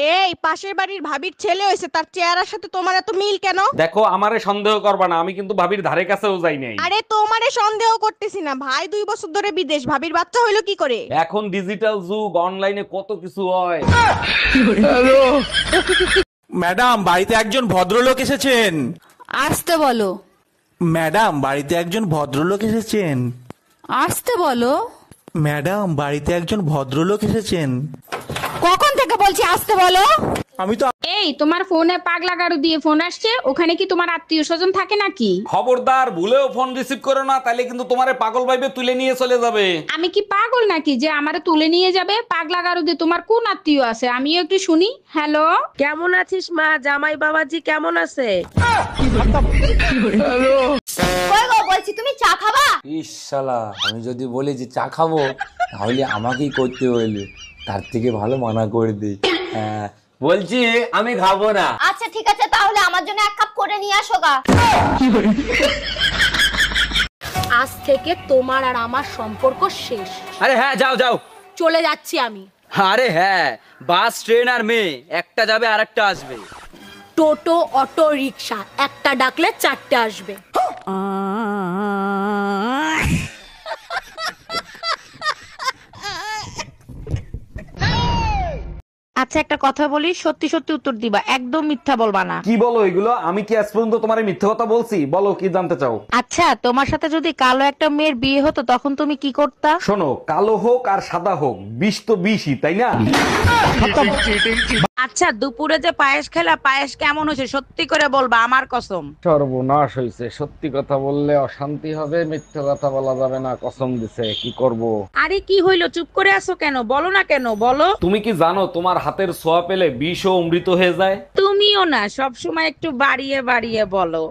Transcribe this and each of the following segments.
এই পাশের বাড়ির ভাবির ছেলে হয়েছে, তার চেহারার সাথে তোমার এত মিল কেন? দেখো, আমারে সন্দেহ করবা না, আমি কিন্তু ভাবির ধারে কাছেও যাই নাই। আরে তোমারে সন্দেহ করতেছি না, ভাই 2 বছর ধরে বিদেশ, ভাবির বাচ্চা হইলো কি করে? এখন ডিজিটাল যুগ, অনলাইনে কত কিছু হয়। ম্যাডাম, বাড়িতে একজন ভদ্রলোক এসেছেন। আসতে বলো। ম্যাডাম, বাড়িতে একজন ভদ্রলোক এসেছেন। আসতে বলো। ম্যাডাম, বাড়িতে একজন ভদ্রলোক এসেছেন। কখন থেকে বলছি আসতে বলো। আমি তো এই তোমার ফোনে পাগলা গাড়ু দিয়ে ফোন আসছে, ওখানে কি তোমার আত্মীয় স্বজন থাকে নাকি? খবরদার, ভুলেও ফোন রিসিভ করো না, তাহলে কিন্তু তোমারে পাগল ভাইবে তুলে নিয়ে চলে যাবে। আমি কি পাগল নাকি যে আমারে তুলে নিয়ে যাবে? পাগলা গাড়ু দিয়ে তোমার কোন আত্মীয় আছে আমিও একটু শুনি। হ্যালো, কেমন আছিস মা? জামাই বাবাজি কেমন আছে? কই গো, বলছি তুমি চা খাবা? ইস শালা, আমি যদি বলি যে চা খাবো তাহলে আমাকেই করতে হইলে, তার থেকে ভালো মানা করে দিই। হ্যাঁ, বলছি আমি খাবো না। আচ্ছা ঠিক আছে, তাহলে আমার জন্য 1 কাপ করে নিয়ে আসো গা। আজ থেকে তোমার আর আমার সম্পর্ক শেষ। আরে হ্যাঁ, যাও যাও। চলে যাচ্ছি আমি। আরে হ্যাঁ, বাস ট্রেন আর মেয়ে, একটা যাবে আর একটা আসবে। টোটো অটো রিকশা, একটা ডাকলে 4টে আসবে। আচ্ছা একটা কথা বলি, সত্যি সত্যি উত্তর দিবা, একদম মিথ্যা বলবা না। কি বলো এগুলো? আমি কি আজ পর্যন্ত তোমারে মিথ্যে কথা বলছি? বলো, কি জানতে চাও? আচ্ছা তোমার সাথে যদি কালো একটা মেয়ের বিয়ে হতো তখন তুমি কি করতা? শোনো, কালো হোক আর সাদা হোক, বিষ তো বিষই, তাই না? আচ্ছা দুপুরে যে পায়েস খেলা, পায়েস কেমন হয়েছে সত্যি করে বলবা, আমার কসম। সর্বনাশ হয়েছে, সত্যি কথা বললে অশান্তি হবে, মিথ্যে কথা বলা যাবে না, কসম দিছে, কি করব? আরে কি হইলো, চুপ করে আছো কেন? বলো না কেন, বলো। তুমি কি জানো তোমার হাতের ছোঁয়া পেলে বিষও অমৃত হয়ে যায়? তুমিও না সব সময় একটু বাড়িয়ে বাড়িয়ে বলো।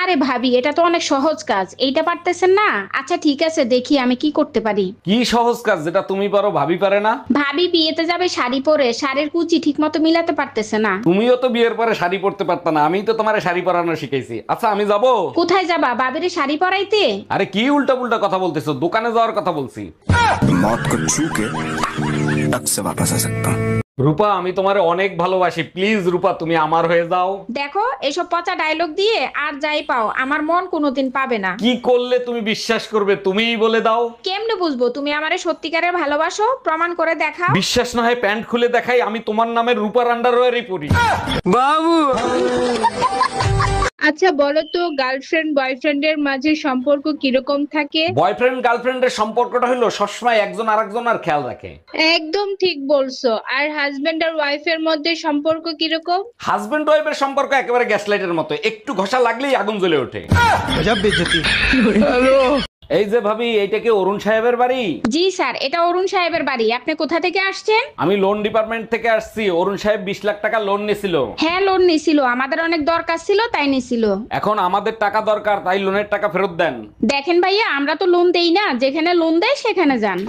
আরে ভাবি, এটা তো অনেক সহজ কাজ, এইটা পারতেছেন না? আচ্ছা ঠিক আছে, দেখি আমি কি করতে পারি। কি সহজ কাজ যেটা তুমি পারো ভাবি পারে না? ভাবি বিয়েতে যাবে শাড়ি পরে, শাড়ির কুচি ঠিক মতো মিলাতে পারতেছে না। তুমিও তো বিয়ের পরে শাড়ি পরতে পারতা না, আমিই তো তোমারে শাড়ি পরানো শিখাইছি। আচ্ছা আমি যাব। কোথায় যাবা? ভাবিরে শাড়ি পরাইতে? আরে কি উল্টা পুল্টা কথা বলতেছো, দোকানে যাওয়ার কথা বলছি। মত কো ছু কে টক সে वापस आ सकता हूं। রূপা, আমি তোমারে অনেক ভালোবাসি, প্লিজ রূপা তুমি আমার হয়ে যাও। দেখো, এসব পচা ডায়লগ দিয়ে আর যাই পাও, আমার মন কোনোদিন পাবে না। কি করলে তুমি বিশ্বাস করবে, তুমিই বলে দাও। কেমনে বুঝবো তুমি আমারে সত্যিকারের ভালোবাসো? প্রমাণ করে দেখাও। বিশ্বাস না হয় প্যান্ট খুলে দেখাই, আমি তোমার নামের রূপার আন্ডারওয়্যারই পরি। আচ্ছা বলো তো, গার্লফ্রেন্ড বয়ফ্রেন্ডের মাঝে সম্পর্ক কিরকম থাকে? বয়ফ্রেন্ড গার্লফ্রেন্ডের সম্পর্কটা হলো সবসময় একজন আরেকজনের খেয়াল রাখে। একদম ঠিক বলছো। আর হাজবেন্ড আর ওয়াইফের মধ্যে সম্পর্ক কিরকম? হাজবেন্ড ওয়াইফের সম্পর্ক একেবারে গ্যাস লাইটের মতো, একটু ঘষা লাগলেই আগুন জ্বলে ওঠে। এই যে ভাবি, এইটা কি অরুণ সাহেবের বাড়ি? জি স্যার, এটা অরুণ সাহেবের বাড়ি। আপনি কোথা থেকে আসছেন? আমি লোন ডিপার্টমেন্ট থেকে আসছি। অরুণ সাহেব 20 লাখ টাকা লোন নিছিল। হ্যাঁ, লোন নিছিল, আমাদের অনেক দরকার ছিল তাই নিছিল। এখন আমাদের টাকা দরকার, তাই লোনের টাকা ফেরত দেন। দেখেন ভাইয়া, আমরা তো লোন দেই না, যেখানে লোন দেয় সেখানে যান।